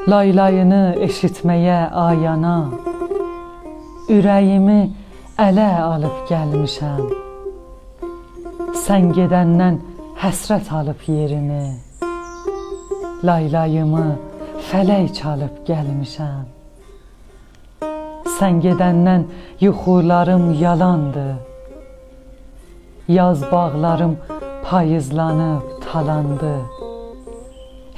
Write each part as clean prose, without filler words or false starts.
Laylayını eşitməyə ayana, ürəyimi ələ alıb gəlmişəm. Sən gedəndən həsrət alıb yerini, laylayımı fələk çalıb gəlmişəm. Sən gedəndən yuxularım yalandı, yaz bağlarım payızlanıb talandı.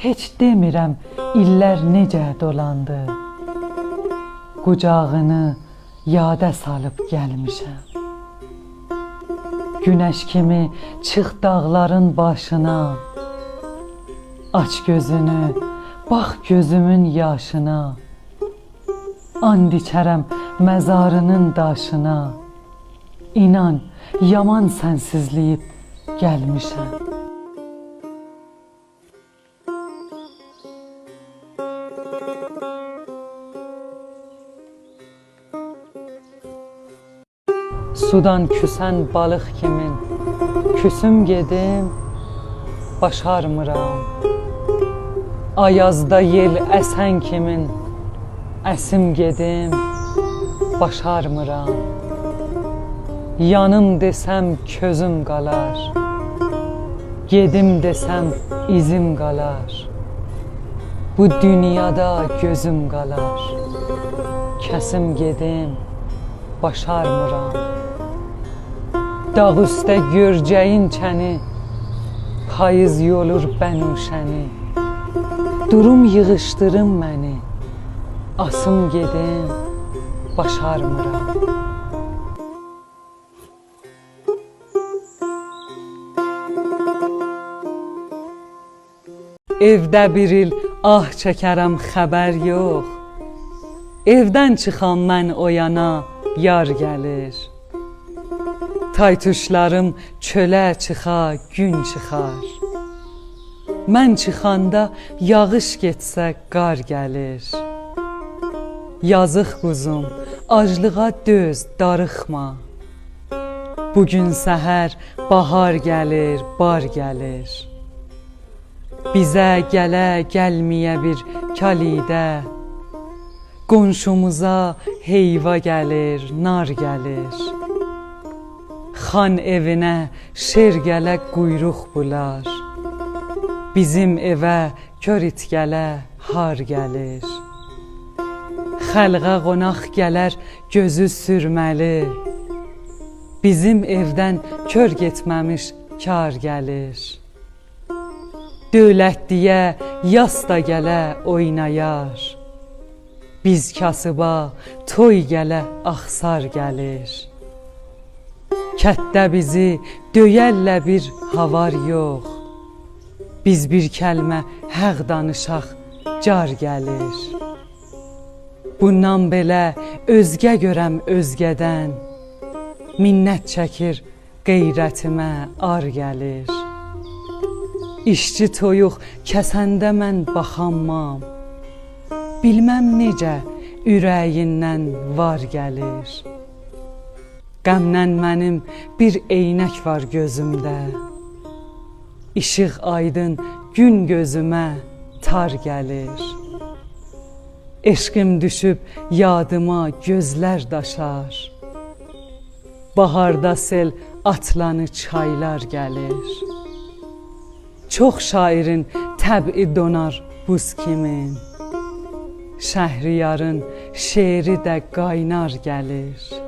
Heç demirəm illər necə dolandı, qucağını yada salıb gəlmişəm. Günəş kimi çıx dağların başına, aç gözünü, bax gözümün yaşına. And içərəm məzarının daşına, İnan yaman sənsizləyib gəlmişəm. Sudan küsən balıq kimin, küsüm gedim, başarmıram. Ayazda yel əsən kimin, əsim gedim, başarmıram. Yanım desəm közüm qalar, gedim desəm izim qalar. Bu dünyada gözüm qalar, kəsim gedim, başarmıram. Dağ üstə görcəyin çəni, payız yolur bənuşəni. Durum yığışdırım məni, asım gedim, başarmıram. Evdə bir il ah çəkərəm xəbər yox, evdən çıxam mən o yana yar gəlir. Taytuşlarım çölə çıxa gün çıxar, mən çıxanda yağış getsə qar gəlir. Yazıq quzum, aclığa döz, darıxma. Bugün səhər bahar gəlir, bar gəlir. Bizə gələ gəlməyə bir kalidə, qonşumuza heyva gəlir, nar gəlir. Xan evinə şer gələ quyruq bular, bizim evə kör it gələ har gəlir. Xəlqa qonaq gələr gözü sürməli, bizim evdən kör getməmiş kar gəlir. Dövlətliyə yas da gələ oynayar, biz kasıba toy gələ axsar gəlir. Kətdə bizi döyəllə bir havar yox, biz bir kəlmə həq danışaq car gəlir. Bundan belə özgə görəm özgədən, minnət çəkir qeyrətimə ar gəlir. İşçi toyuq kəsəndə mən baxammam, bilməm necə ürəyindən var gəlir. Qəmdən mənim bir eynək var gözümdə, İşıq aydın gün gözümə tar gəlir. Eşqim düşüb yadıma gözlər daşar, baharda sel atlanı çaylar gəlir. Çox şairin təb'i donar buz kimin, Şəhriyarın şeiri də qaynar gəlir.